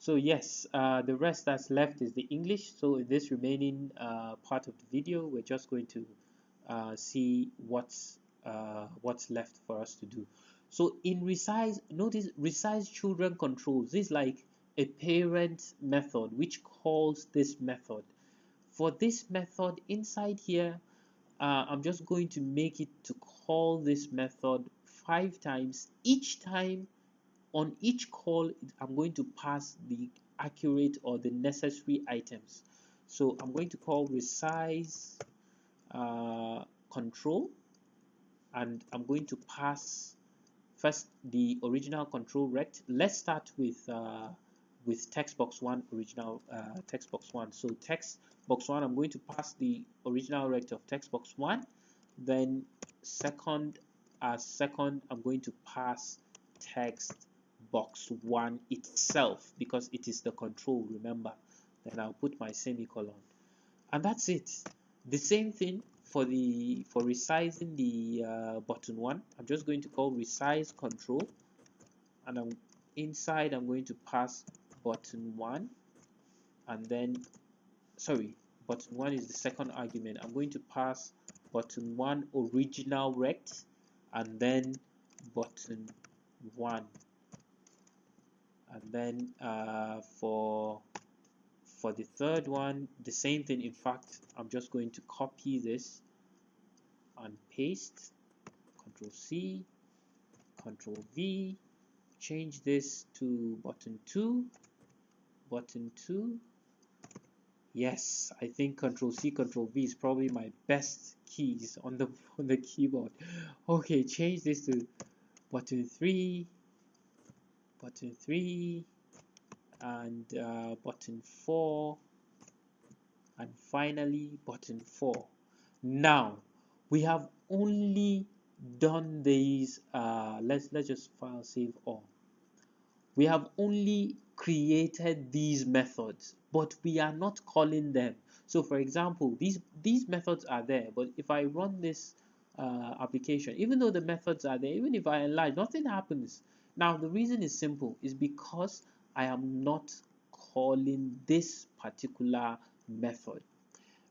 So yes, the rest that's left is the English. So in this remaining part of the video, we're just going to see what's left for us to do. So in resize, notice resize children controls. This is like a parent method which calls this method. For this method inside here, I'm just going to make it to call this method 5 times. Each time, on each call, I'm going to pass the accurate or the necessary items. So I'm going to call resize control, and I'm going to pass first the original control rect. Let's start with text box 1 original text box 1. So text box 1, I'm going to pass the original rect of text box 1. Then second, as second, I'm going to pass text box 1 itself because it is the control, remember. Then I'll put my semicolon, and that's it. The same thing for resizing the button 1. I'm just going to call resize control, and inside I'm going to pass button 1, and then sorry, button 1 is the second argument. I'm going to pass button 1 original rect, and then button 1, and then for the third one, the same thing. In fact, I'm just going to copy this and paste, Control C, Control V, change this to button 2, button 2. Yes, I think Control C, Control V is probably my best keys on the keyboard. Okay, change this to button 3, button 3, and button 4, and finally button 4. Now we have only done these. Let's just file save all. We have only created these methods, but we are not calling them. So for example, these methods are there, but if I run this application, even though the methods are there, even if I enlarge, nothing happens. Now the reason is simple, is because I am not calling this particular method.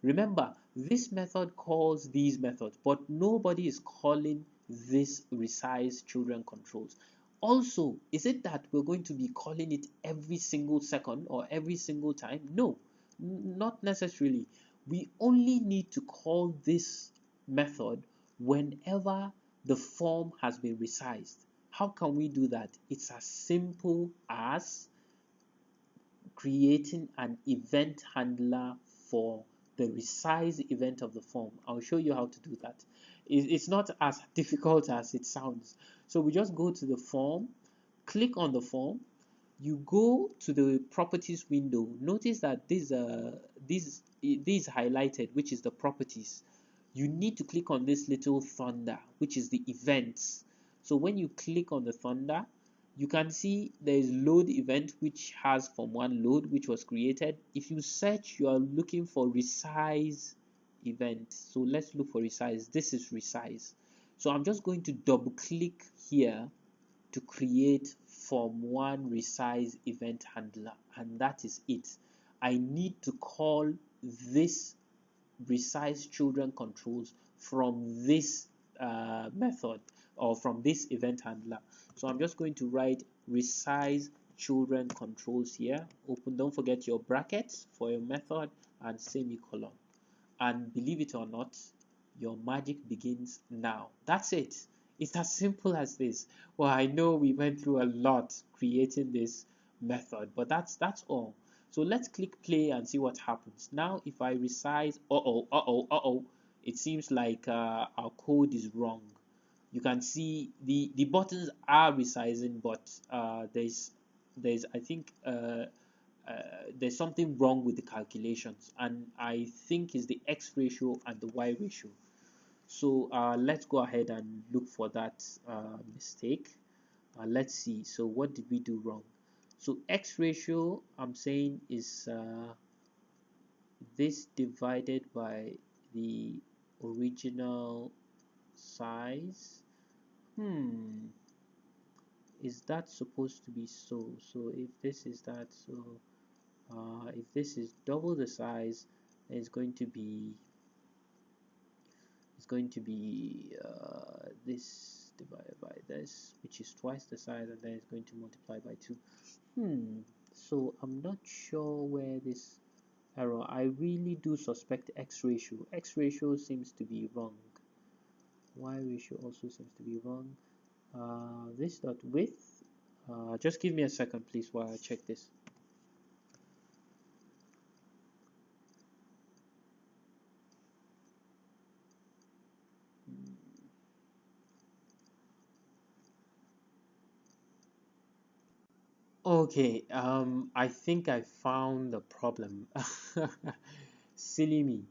Remember, this method calls these methods, but nobody is calling this resize children controls. Also, is it that we're going to be calling it every single second or every single time? No, not necessarily. We only need to call this method whenever the form has been resized. How can we do that? It's as simple as creating an event handler for the resize event of the form. I'll show you how to do that. It's not as difficult as it sounds. So we just go to the form, click on the form, you go to the properties window. Notice that this is highlighted, which is the properties. You need to click on this little thunder, which is the events. So when you click on the thunder, you can see there is load event, which has form 1 load, which was created. If you search, you are looking for resize event. So let's look for resize. This is resize. So I'm just going to double click here to create form 1 resize event handler, and that is it. I need to call this resize children controls from this method or from this event handler. So I'm just going to write resize children controls here. Open, don't forget your brackets for your method and semicolon. And believe it or not, your magic begins now. That's it. It's as simple as this. Well, I know we went through a lot creating this method, but that's all. So let's click play and see what happens. Now, if I resize, it seems like our code is wrong. You can see the buttons are resizing, but there's I think there's something wrong with the calculations, and I think it's the X ratio and the Y ratio. So let's go ahead and look for that mistake. Let's see. So what did we do wrong? So X ratio, I'm saying, is this divided by the original size. is that supposed to be so? So if this is that, so if this is double the size, it's going to be this divided by this, which is twice the size, and then it's going to multiply by 2. So I'm not sure where this error. I really do suspect x ratio. X ratio seems to be wrong. Y ratio also seems to be wrong. This dot width. Just give me a second, please, while I check this. Okay, I think I found the problem. Silly me.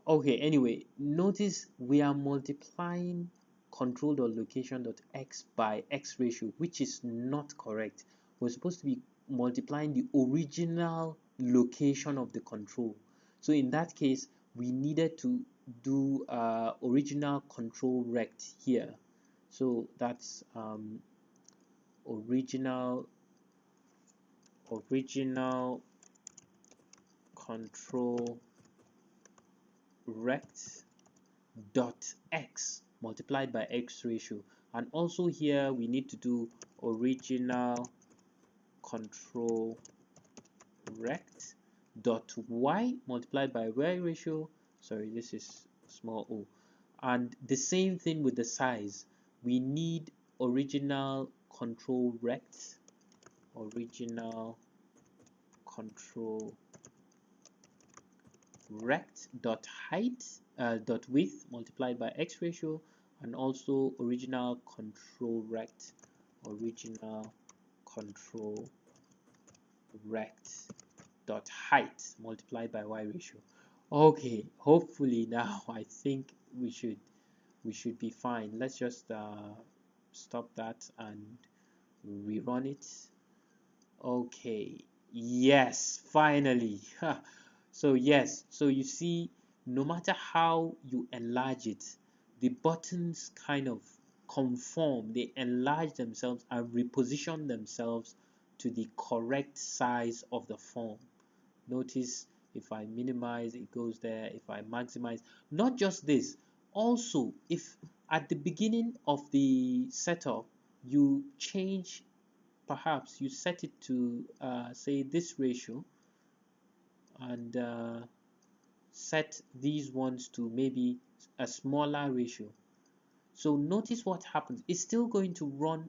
Okay, anyway, notice we are multiplying control.location.x by x ratio, which is not correct. We're supposed to be multiplying the original location of the control. So in that case, we needed to do original control rect here. So that's original control rect dot x multiplied by x ratio, and also here we need to do original control rect dot y multiplied by y ratio. Sorry, this is small o. And the same thing with the size. We need original control rect dot height dot width multiplied by x ratio, and also original control rect dot height multiplied by y ratio. Okay, hopefully now I think we should be fine. Let's just stop that and rerun it. Okay, yes, finally. So yes, so you see, no matter how you enlarge it, the buttons kind of conform, they enlarge themselves and reposition themselves to the correct size of the form. Notice if I minimize, it goes there. If I maximize, not just this, also if at the beginning of the setup you change, perhaps you set it to say this ratio, and set these ones to maybe a smaller ratio. So notice what happens. It's still going to run